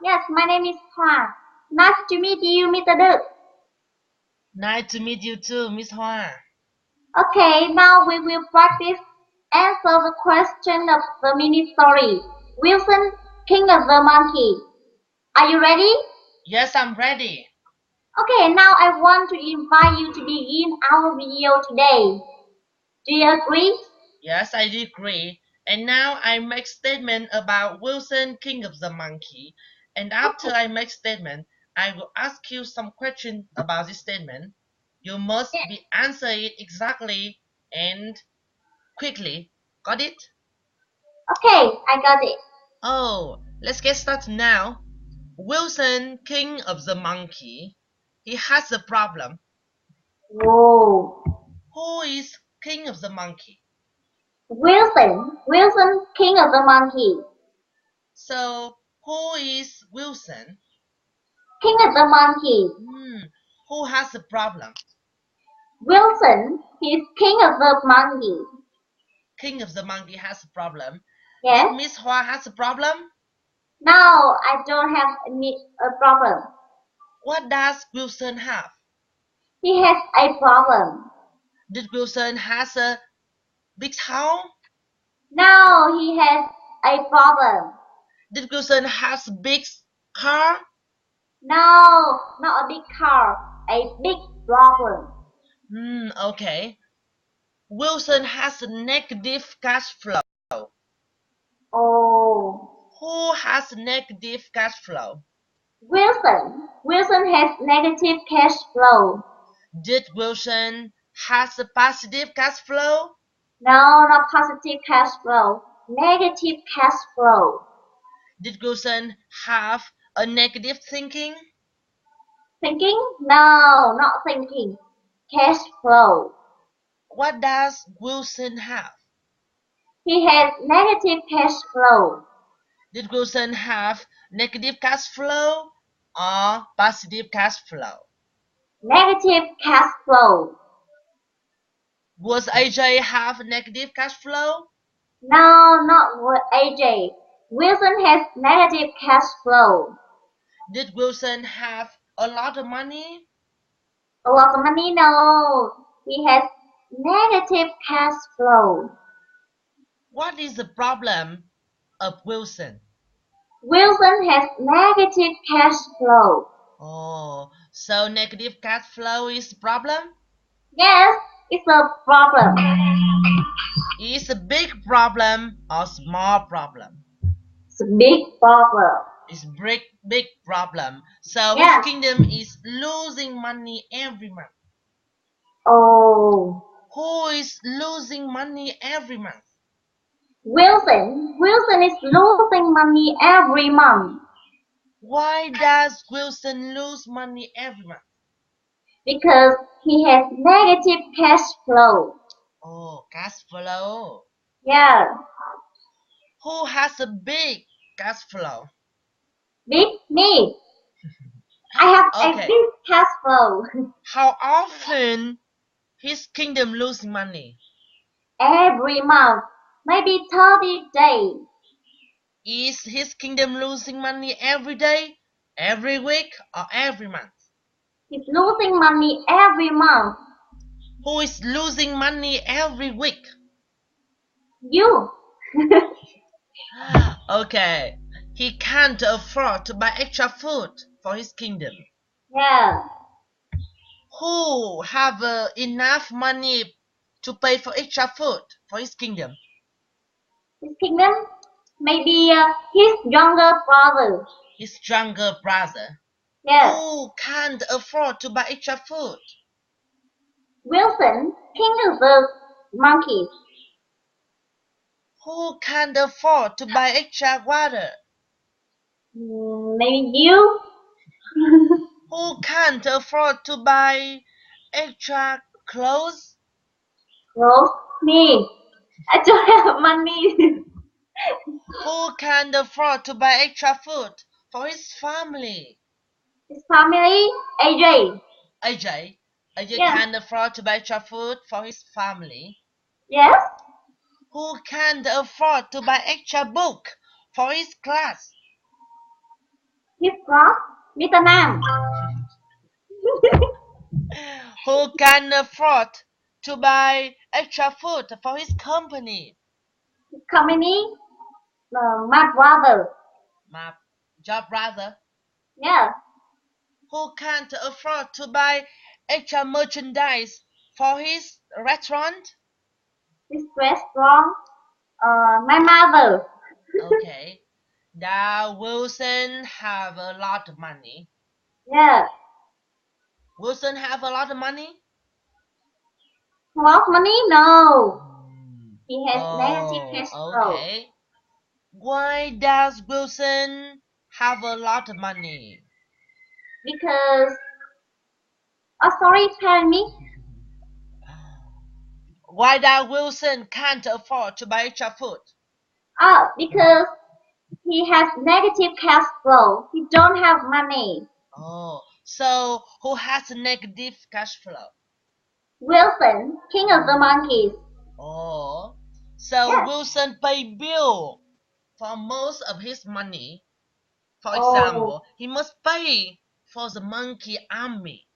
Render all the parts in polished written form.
Yes, my name is Hoa. Nice to meet you, Mr. Duke. Nice to meet you too, Miss Hoa. Okay, now we will practice answer the question of the mini story. Wilson, King of the Monkey. Are you ready? Yes, I'm ready. Okay, now I want to invite you to begin our video today. Do you agree? Yes, I agree. And now I make statement about Wilson, King of the Monkey. And after Okay. I make statement, I will ask you some question about this statement. You must Yeah. be answer it exactly and quickly. Got it? Okay, I got it. Oh, let's get started now. Wilson, King of the Monkey, he has a problem. Whoa. Who is King of the Monkey? Wilson, King of the Monkey. So, who is Wilson? King of the Monkey. Hmm, who has a problem? Wilson, he's King of the Monkey. King of the Monkey has a problem. Did Yes? Miss Hoa has a problem? No, I don't have a problem. What does Wilson have? He has a problem. Did Wilson has a big house? Now he has a problem. Did Wilson has a big car? No, not a big car. A big problem. Okay. Wilson has a negative cash flow. Oh. Who has negative cash flow? Wilson has negative cash flow. Did Wilson has a positive cash flow? No, not positive cash flow. Negative cash flow. Did Wilson have a negative thinking? Thinking? No, not thinking. Cash flow. What does Wilson have? He has negative cash flow. Did Wilson have negative cash flow or positive cash flow? Negative cash flow. Was AJ have negative cash flow? No, not AJ. Wilson has negative cash flow. Did Wilson have a lot of money? A lot of money? No. He has negative cash flow. What is the problem of Wilson? Wilson has negative cash flow. Oh, so negative cash flow is the problem? Yes, it's a problem. Is a big problem or small problem? It's a big problem. It's big problem. So his Yes. kingdom is losing money every month. Oh. Who is losing money every month? Wilson is losing money every month Why does Wilson lose money every month? because he has negative cash flow. Oh, cash flow. Yeah. Who has a big cash flow? Big me. I have a Okay. big cash flow How often his kingdom losing money? every month, maybe 30 days. Is his kingdom losing money every day, every week, or every month? He's losing money every month. Who is losing money every week? You. Okay. He can't afford to buy extra food for his kingdom. Yeah. Who have enough money to pay for extra food for his kingdom? His kingdom? Maybe his younger brother. His younger brother. Yes. Who can't afford to buy extra food? Wilson, king of the monkeys. Who can't afford to buy extra water? Maybe you? Who can't afford to buy extra clothes? Well, me. I don't have money. Who can't afford to buy extra food for his family? His family? AJ. AJ. AJ Yes. can't afford to buy extra food for his family. Yes? Who can't afford to buy extra book for his class? His boss, Mr. Nam. Who can afford to buy extra food for his company? Company, my brother. My job brother. Yeah, Who can't afford to buy extra merchandise for his restaurant? his restaurant. My mother. Okay. Now Wilson have a lot of money. Yeah, Wilson have a lot of money? lost money? No. Hmm. He has negative Oh, cash flow okay. Why does Wilson have a lot of money? because. Oh, sorry, tell me. Why does Wilson can't afford to buy extra food? Oh, because he has negative cash flow. He don't have money. Oh, so who has a negative cash flow? Wilson, king of the monkeys. Oh, so Yes. Wilson pay bill for most of his money. For Oh, example, he must pay for the monkey army.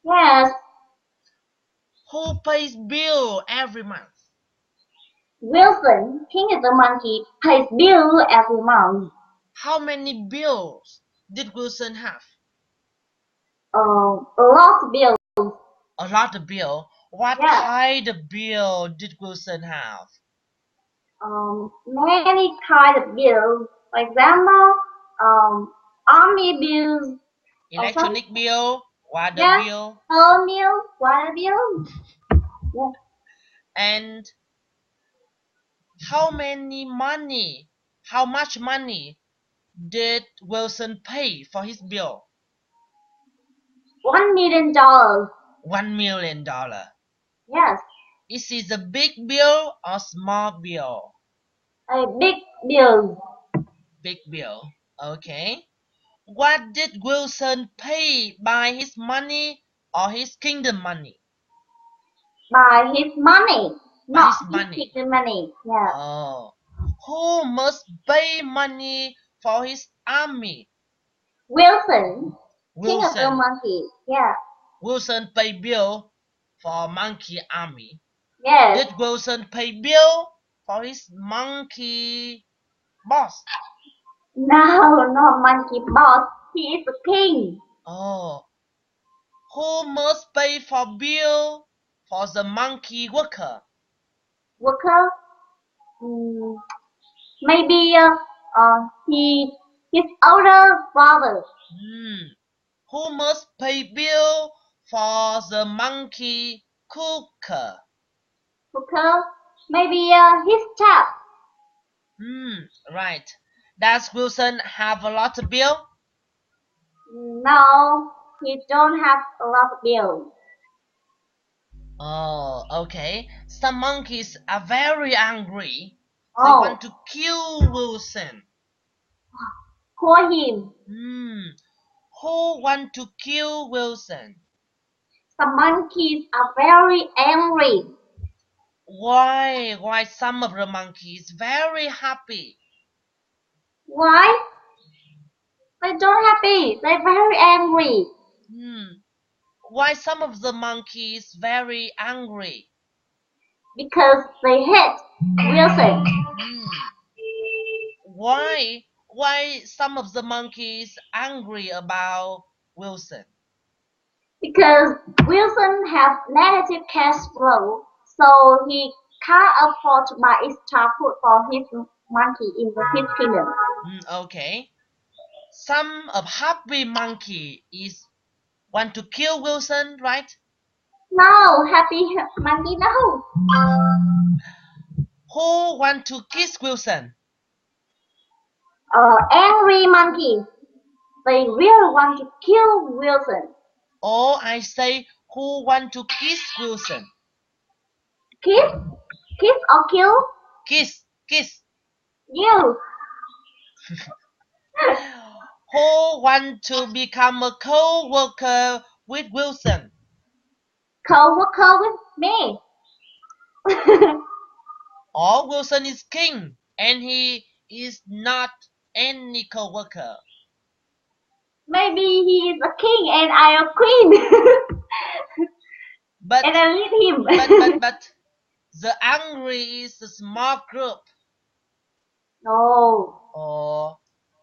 yes. Who pays bill every month? Wilson, king of the monkey, pays bill every month. How many bills did Wilson have? A lot of bill. A lot of bill. What Yes. kind of bill did Wilson have? Many kind of bills. For example, army bills or some. Electronic bill, water Yes. bill, Phone bill, water bill. Yes. and how much money did Wilson pay for his bill? $1 million. $1 million. Yes. Is it a big bill or small bill? A big bill. Big bill. Okay. What did Wilson pay by his money or his kingdom money? By his money, By not his his money. chicken money. Yeah. Oh. Who must pay money for his army? Wilson, king of the Wilson. monkey. Yeah. Wilson pay bill for monkey army. Yes. Did Wilson pay bill for his monkey boss? No, not monkey boss. He is the king. Oh. Who must pay for bill for the monkey worker? Worker. Mm, maybe he his older brother. Who must pay bill for the monkey cooker? Worker. Maybe his child. Right. Does Wilson have a lot of bill? No, he don't have a lot of bill. Oh, okay. Some monkeys are very angry. They Oh, want to kill Wilson. call him. Who want to kill Wilson? Some monkeys are very angry. Why? Why some of the monkeys very happy? Why? They don't happy. They're very angry Hmm. Why some of the monkeys very angry? because they hate Wilson. Hmm. Why? Why some of the monkeys angry about Wilson? Because Wilson has negative cash flow, so he can't afford to buy extra food for his monkey in his kingdom. Okay. Some of happy monkey is want to kill Wilson, right? No, happy monkey, no. Who want to kiss Wilson? Angry monkey. They really want to kill Wilson. Or I say who want to kiss Wilson? Kiss? Kiss or kill? Kiss, kiss. You. Who want to become a co-worker with Wilson? Co-worker with me. Or Wilson is king and he is not any co-worker. Maybe he is a king and I a queen. But And I lead him. but the angry is a small group. No. Or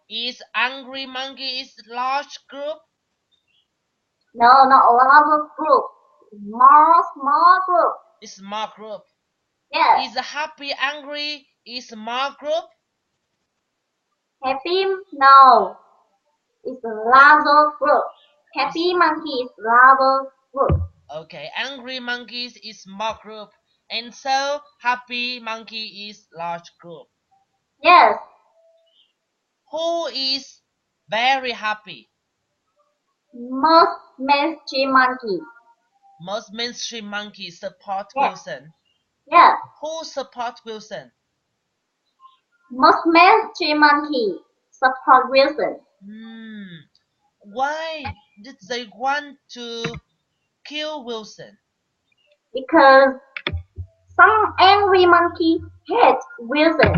is angry monkey is large group? No, not a large group. Small group. Is small group. Yes. Is happy angry is small group? Happy? No. It's a larger group. Happy monkey is larger group. Okay, angry monkeys is small group, and so happy monkey is large group. Yes. Who is very happy? Most mainstream monkey. Most mainstream monkeys support Yes. Wilson. Yes. Who support Wilson? Most mainstream monkey support Wilson. Why did they want to kill Wilson? Because some angry monkey hate Wilson.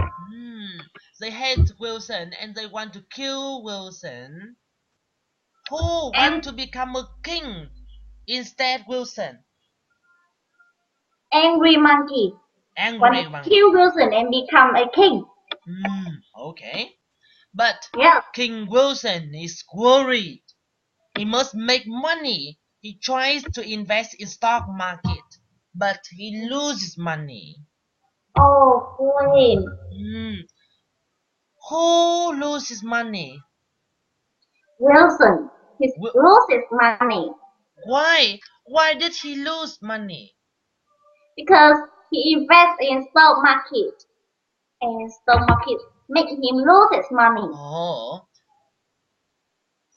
They hate Wilson and they want to kill Wilson. Who And want to become a king instead Wilson? angry monkey want Angry to monkey. kill Wilson and become a king. Okay. But Yeah. King Wilson is worried. He must make money. He tries to invest in stock market, but he loses money. Oh, poor him. Who loses money? Wilson. He Wi- loses money Why? Why did he lose money? because he invests in stock market, and stock market make him lose his money Oh.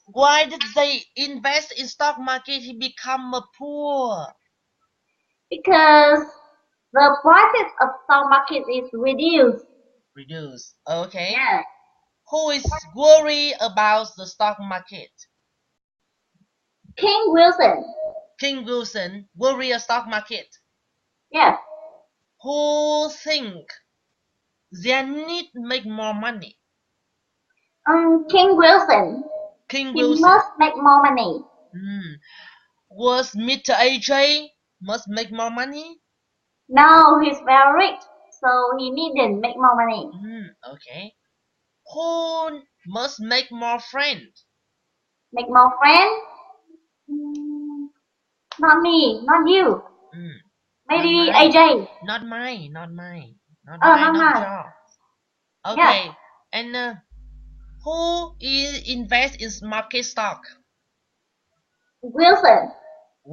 Why did they invest in stock market? He become a poor. because the prices of stock market is reduced. Reduce. Okay. Yeah. Who is worried about the stock market? King Wilson. King Wilson worry a stock market. Yeah. Who think they need to make more money? King Wilson. King He Wilson. must make more money. Was Mr. AJ must make more money? No, he's very rich, so he needn't make more money. Okay. Who must make more friends? Make more friends? Mm, Not me, not you. Maybe Not mine. AJ. Not mine. Not mine. Not Oh, mine. not Not mine. yours. Yeah. Okay. And who is invest in market stock? Wilson.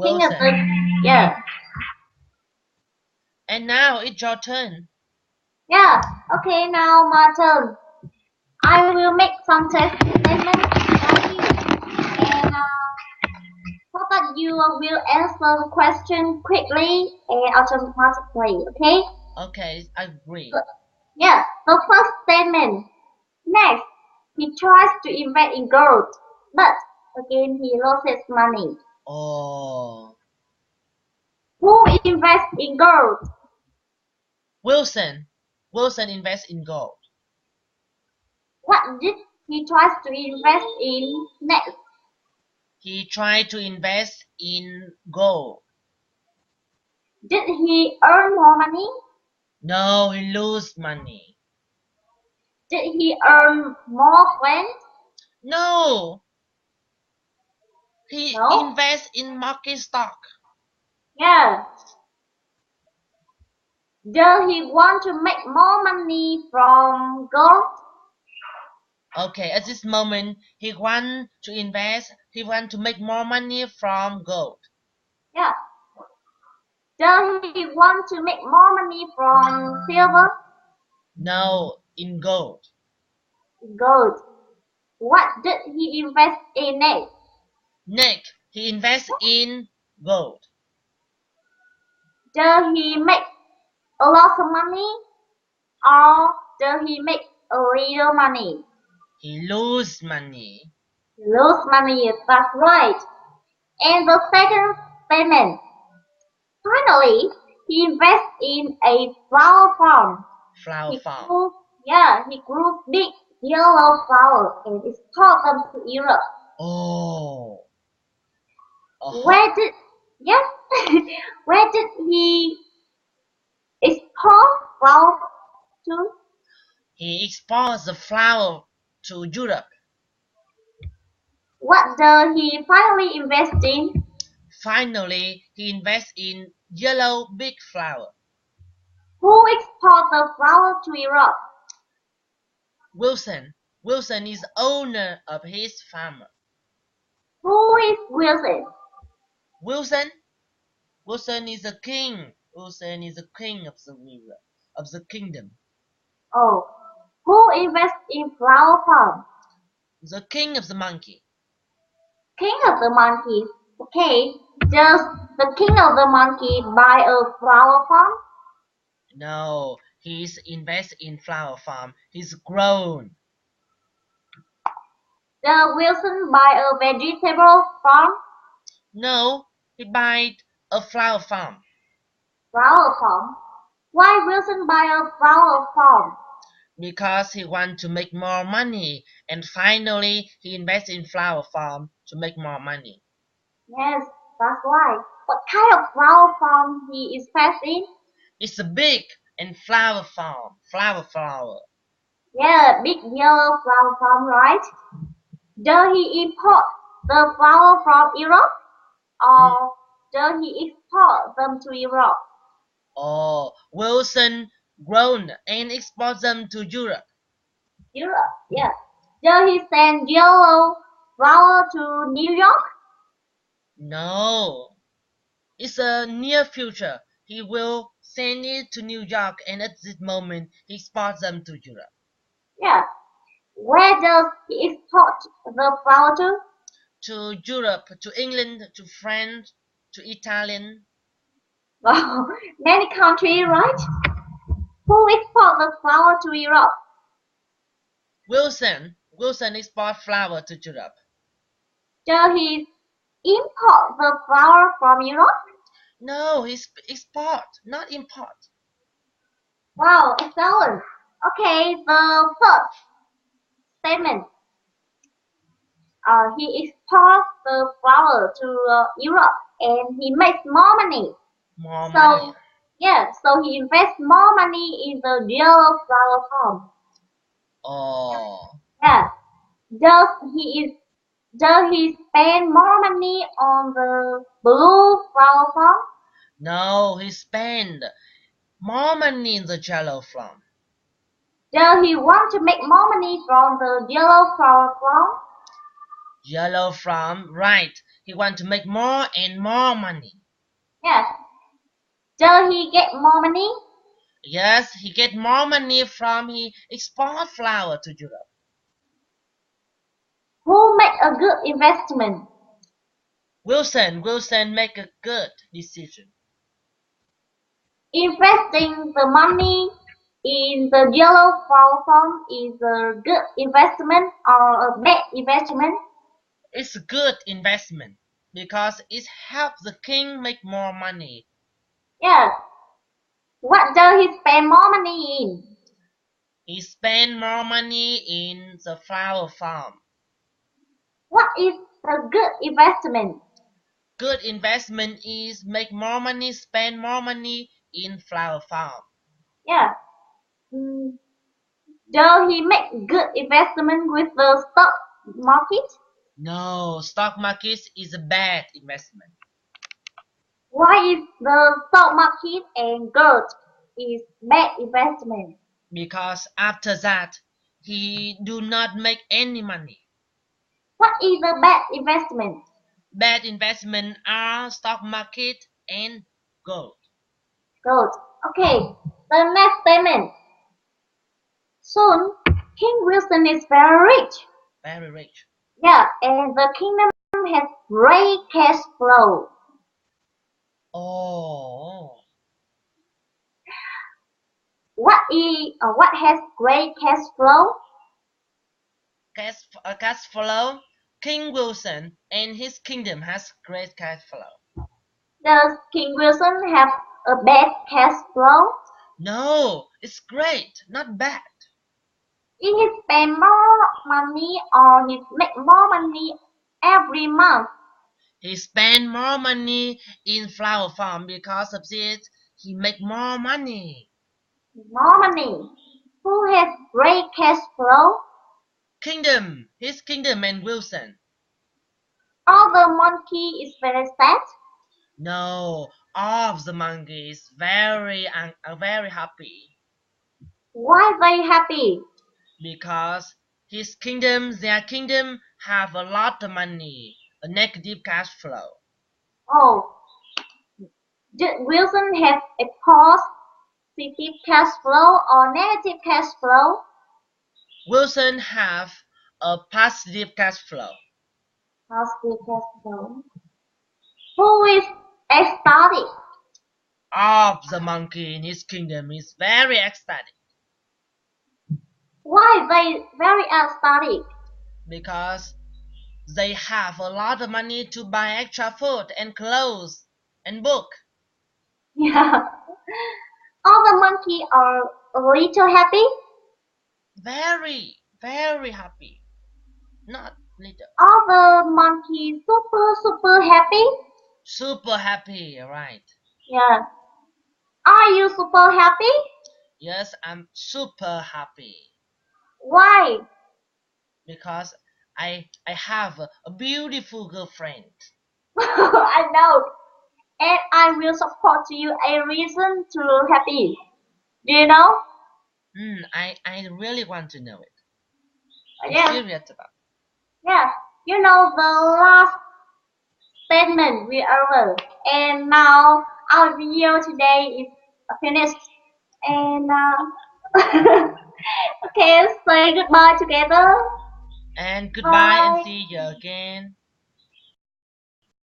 King of Wilson. the yeah. And now it's your turn. Yeah. Okay, now my turn. I will make some test statements for you, and so that you will answer the question quickly and automatically. Okay? Okay, I agree. Yeah. The first statement. Next, he tries to invest in gold, but again he loses money. Oh, Who invests in gold? Wilson. Wilson invests in gold. What did he try to invest in next? He tried to invest in gold. Did he earn more money? No, he lose money. Did he earn more friends? No, he No. invests in market stock. Yeah. Does he want to make more money from gold? Okay, at this moment, he want to invest. He want to make more money from gold. Yeah. Does he want to make more money from silver? No, in gold. Gold. What did he invest in next? Next, he invests in gold. Does he make a lot of money or does he make a little money? He lose money. Lose money, that's right. And the second statement. Finally, he invests in a flower farm. Flower farm. He grew big yellow flowers and exported them to Europe. Oh, uh-huh. Where did yes? Where did he export flour to? He exports the flour to Europe. What does he finally invest in? Finally, he invests in yellow big flour. Who exports the flour to Europe? Wilson. Wilson is owner of his farm. Who is Wilson? Wilson. Wilson is the king. Wilson is the king of the river, of the kingdom. Oh, who invests in flower farm? The king of the monkey. King of the monkeys. Okay, does the king of the monkey buy a flower farm? No, he's invest in flower farm. He's grown. Does Wilson buy a vegetable farm? No, he buy a flower farm Flower farm? Why Wilson buy a flower farm? because he want to make more money. And finally, he invest in flower farm to make more money. Yes, that's why. What kind of flower farm he is fast in? It's a big and flower farm. Flower. Yeah, big yellow flower farm, right? Does he import the flower from Europe Mm, or does he export them to Europe? Oh, Wilson grown and export them to Europe. Europe, yeah. Does he send yellow flower to New York? No, it's a near future. He will send it to New York, and at this moment, he exports them to Europe. Yeah. Where does he export the flower to? To Europe, to England, to France, to Italian. Wow, many countries, right? Who export the flower to Europe? Wilson export flour to Europe. Does he import the flower from Europe? No, he's export, not import. Wow, excellent. Okay, the first statement. He exports the flower to Europe and he makes more money. More money. So, yeah, so he invests more money in the yellow flower farm. Oh, Yeah. Does he is does he spend more money on the blue flower farm? no, he spend more money in the yellow farm. Does he want to make more money from the yellow flower farm? Yellow farm, right. He want to make more and more money. Yes. Does he get more money? Yes, he get more money from he export flour to Europe. Who make a good investment? Wilson make a good decision. Investing the money in the yellow flower farm is a good investment or a bad investment? It's a good investment because it helps the king make more money. Yes. What does he spend more money in? He spend more money in the flower farm. What is a good investment? Good investment is make more money, spend more money in flower farm. Yeah. Mm, does he make good investment with the stock market? No, stock market is a bad investment Why is the stock market and gold is bad investment? because after that he do not make any money. What is a bad investment? Bad investment are stock market and gold. Gold. Okay. The next statement. Soon, King Wilson is very rich. Very rich. Yeah, and the kingdom has great cash flow. Oh, What has great cash flow? cash flow. King Wilson and his kingdom has great cash flow. Does King Wilson have a bad cash flow? No, it's great, not bad. Did he spend more money or he make more money? every month. He spent more money in flower farm because of it. He make more money. More money. Who has great cash flow? Kingdom, his kingdom and Wilson. All the monkey is very sad. No, all of the monkeys are very happy Why they happy? because their kingdom, have a lot of money, a negative cash flow. Oh, did Wilson have a positive cash flow or negative cash flow? Wilson have a positive cash flow. Positive cash flow. Who is ecstatic? All of the monkey in his kingdom is very ecstatic Why they very ecstatic? because they have a lot of money to buy extra food and clothes and book. Yeah. All the monkey are a little happy. Very, very happy. Not little. All the monkey super happy. Super happy, right? Yeah. Are you super happy? Yes, I'm super happy Why? because I have a beautiful girlfriend. I know. And I will support you a reason to happy. Do you know? I really want to know it. I'm Yeah. serious about Yeah. You know the last statement we ever. And now our video today is finished. And okay, say goodbye together. it. And goodbye and Bye. see you again.